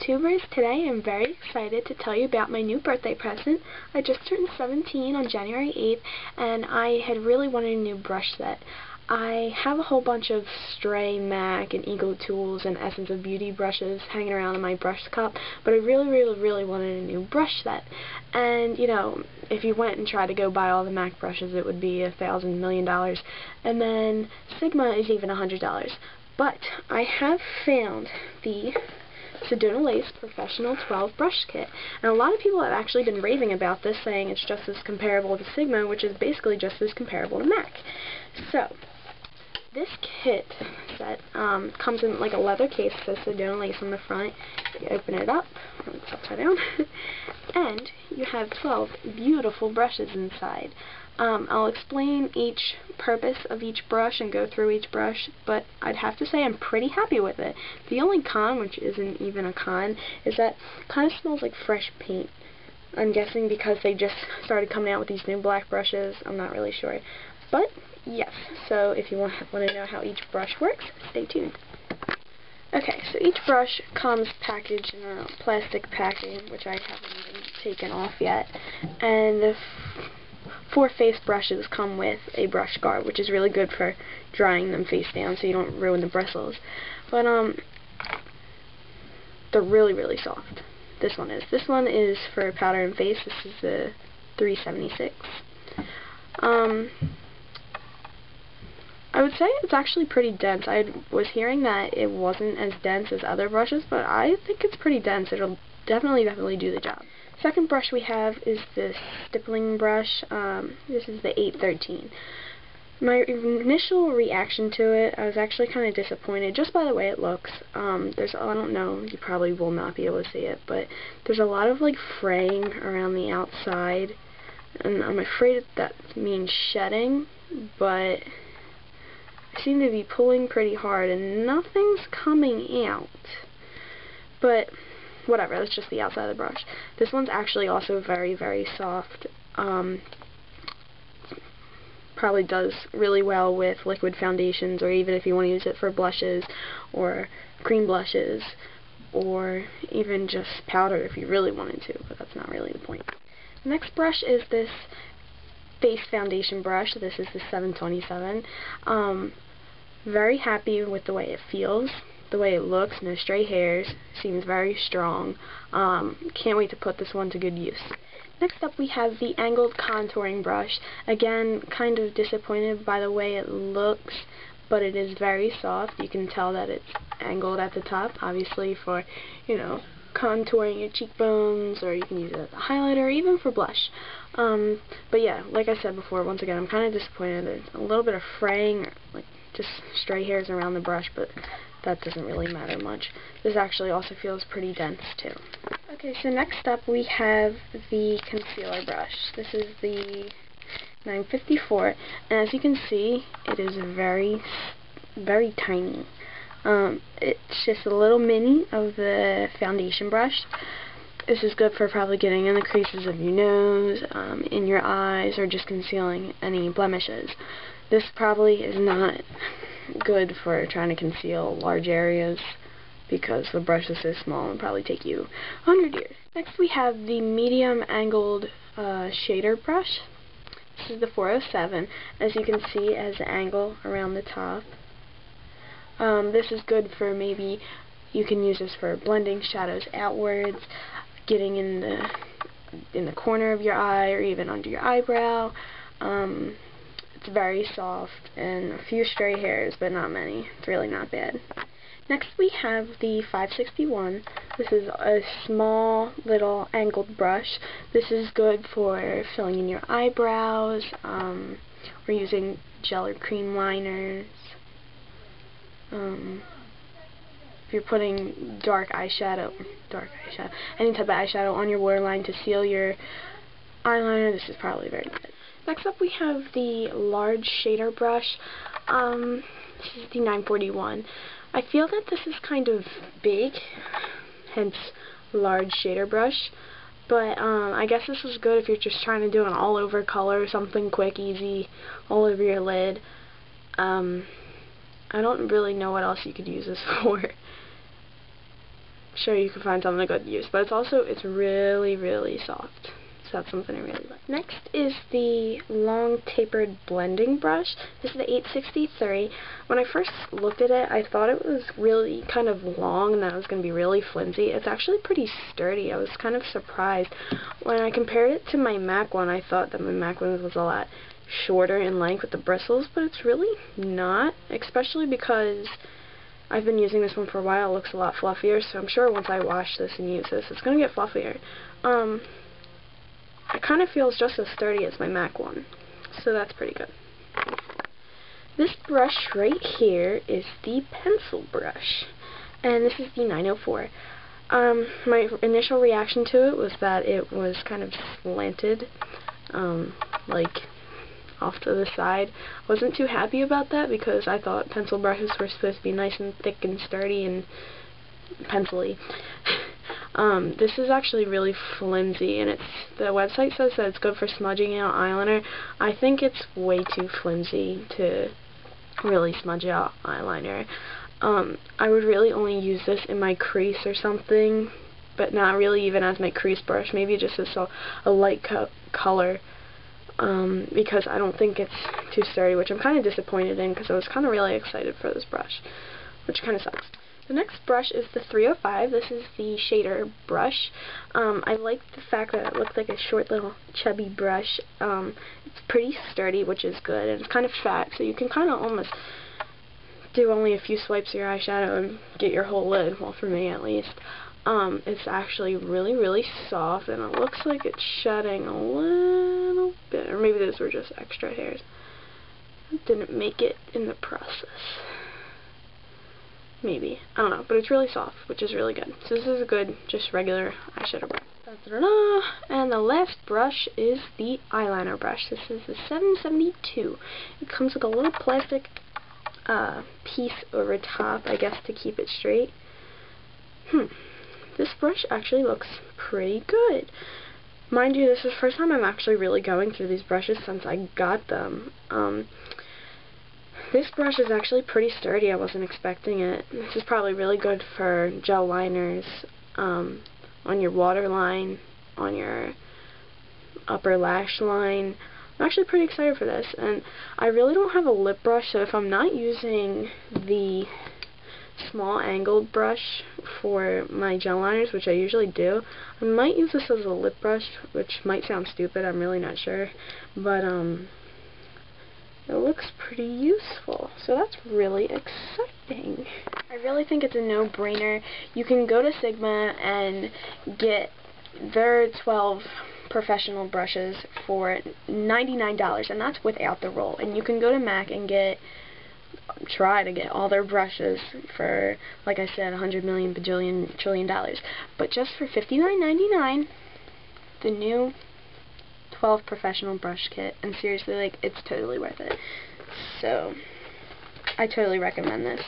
YouTubers, today I'm very excited to tell you about my new birthday present. I just turned 17 on January 8th and I had really wanted a new brush set. I have a whole bunch of stray MAC and Eagle Tools and Essence of Beauty brushes hanging around in my brush cup, but I really wanted a new brush set. And, you know, if you went and tried to go buy all the MAC brushes, it would be $1,000 million. And then Sigma is even $100. But I have found the Sedona Lace Professional 12 Brush Kit. And a lot of people have actually been raving about this, saying it's just as comparable to Sigma, which is basically just as comparable to MAC. So, this kit set comes in like a leather case, so Sedona Lace on the front. You open it up, it's upside down, and you have 12 beautiful brushes inside. I'll explain each purpose of each brush and go through each brush, but I'd have to say I'm pretty happy with it. The only con, which isn't even a con, is that it kind of smells like fresh paint. I'm guessing because they just started coming out with these new black brushes. I'm not really sure. But, yes, so if you want to know how each brush works, stay tuned. Okay, so each brush comes packaged in a plastic packaging, which I haven't even taken off yet, and the 4 face brushes come with a brush guard, which is really good for drying them face down so you don't ruin the bristles. But they're really soft. This one is for powder and face. This is the 376. I would say it's actually pretty dense. I was hearing that it wasn't as dense as other brushes, but I think it's pretty dense. It'll definitely do the job. Second brush we have is this stippling brush. This is the 813. My initial reaction to it, I was actually kind of disappointed just by the way it looks. I don't know, you probably will not be able to see it, but there's a lot of like fraying around the outside, and I'm afraid that means shedding, but I seem to be pulling pretty hard and nothing's coming out. But whatever, that's just the outside of the brush. This one's actually also very soft. Probably does really well with liquid foundations, or even if you want to use it for blushes or cream blushes, or even just powder if you really wanted to, but that's not really the point. The next brush is this face foundation brush. This is the 727. Very happy with the way it feels, the way it looks, no stray hairs, seems very strong. Can't wait to put this one to good use. Next up we have the angled contouring brush. Again, kind of disappointed by the way it looks, but it is very soft. You can tell that it's angled at the top, obviously for, you know, contouring your cheekbones, or you can use it as a highlighter, or even for blush. But yeah, like I said before, once again, I'm kind of disappointed. There's a little bit of fraying, like just stray hairs around the brush, but that doesn't really matter much. This actually also feels pretty dense too. Okay, so next up we have the concealer brush. This is the 954, and as you can see, it is very tiny. It's just a little mini of the foundation brush. This is good for probably getting in the creases of your nose, in your eyes, or just concealing any blemishes. This probably is not good for trying to conceal large areas, because the brush is so small and probably take you 100 years. Next we have the medium angled shader brush. This is the 407. As you can see, it has an angle around the top. This is good for, maybe you can use this for blending shadows outwards, getting in the corner of your eye, or even under your eyebrow. It's very soft and a few stray hairs, but not many. It's really not bad. Next we have the 561. This is a small little angled brush. This is good for filling in your eyebrows, or using gel or cream liners. If you're putting any type of eyeshadow on your waterline to seal your eyeliner, this is probably very good. Next up we have the large shader brush. This is the 941. I feel that this is kind of big, hence large shader brush, but I guess this is good if you're just trying to do an all over color, something quick, easy, all over your lid. I don't really know what else you could use this for. sure you can find something good to use. But it's really, really soft. So that's something I really like. Next is the long tapered blending brush. This is the 863. When I first looked at it, I thought it was really kind of long and that it was going to be really flimsy. It's actually pretty sturdy. I was kind of surprised. When I compared it to my MAC one, I thought that my MAC one was a lot shorter in length with the bristles, but it's really not, especially because I've been using this one for a while. It looks a lot fluffier, so I'm sure once I wash this and use this, it's going to get fluffier. It kind of feels just as sturdy as my MAC one, so that's pretty good. This brush right here is the pencil brush, and this is the 904. My initial reaction to it was that it was kind of slanted, like off to the side. Wasn't too happy about that because I thought pencil brushes were supposed to be nice and thick and sturdy and pencil-y. This is actually really flimsy, and the website says that it's good for smudging out eyeliner. I think it's way too flimsy to really smudge out eyeliner. I would really only use this in my crease or something, but not really even as my crease brush. Maybe just as a light color, because I don't think it's too sturdy, which I'm kind of disappointed in because I was kind of really excited for this brush, which kind of sucks. The next brush is the 305. This is the shader brush. I like the fact that it looks like a short little chubby brush. It's pretty sturdy, which is good, and it's kind of fat, so you can kind of almost do only a few swipes of your eyeshadow and get your whole lid, well, for me at least. It's actually really, really soft, and it looks like it's shedding a little bit, or maybe those were just extra hairs. It didn't make it in the process. Maybe. I don't know, but it's really soft, which is really good. So this is a good, just regular eyeshadow brush. Da-da-da-da. And the last brush is the eyeliner brush. This is the 772. It comes with a little plastic piece over top, I guess, to keep it straight. This brush actually looks pretty good. Mind you, this is the first time I'm actually really going through these brushes since I got them. This brush is actually pretty sturdy. I wasn't expecting it. This is probably really good for gel liners, on your waterline, on your upper lash line. I'm actually pretty excited for this, and I really don't have a lip brush, so if I'm not using the small angled brush for my gel liners, which I usually do, I might use this as a lip brush, which might sound stupid, I'm really not sure, but it looks pretty useful, so that's really exciting. I really think it's a no-brainer. You can go to Sigma and get their 12 professional brushes for $99, and that's without the roll. And you can go to MAC and try to get all their brushes for, like I said, 100 million, bajillion, trillion dollars. But just for $59.99, the new 12 professional brush kit, and seriously, like, it's totally worth it. So I totally recommend this.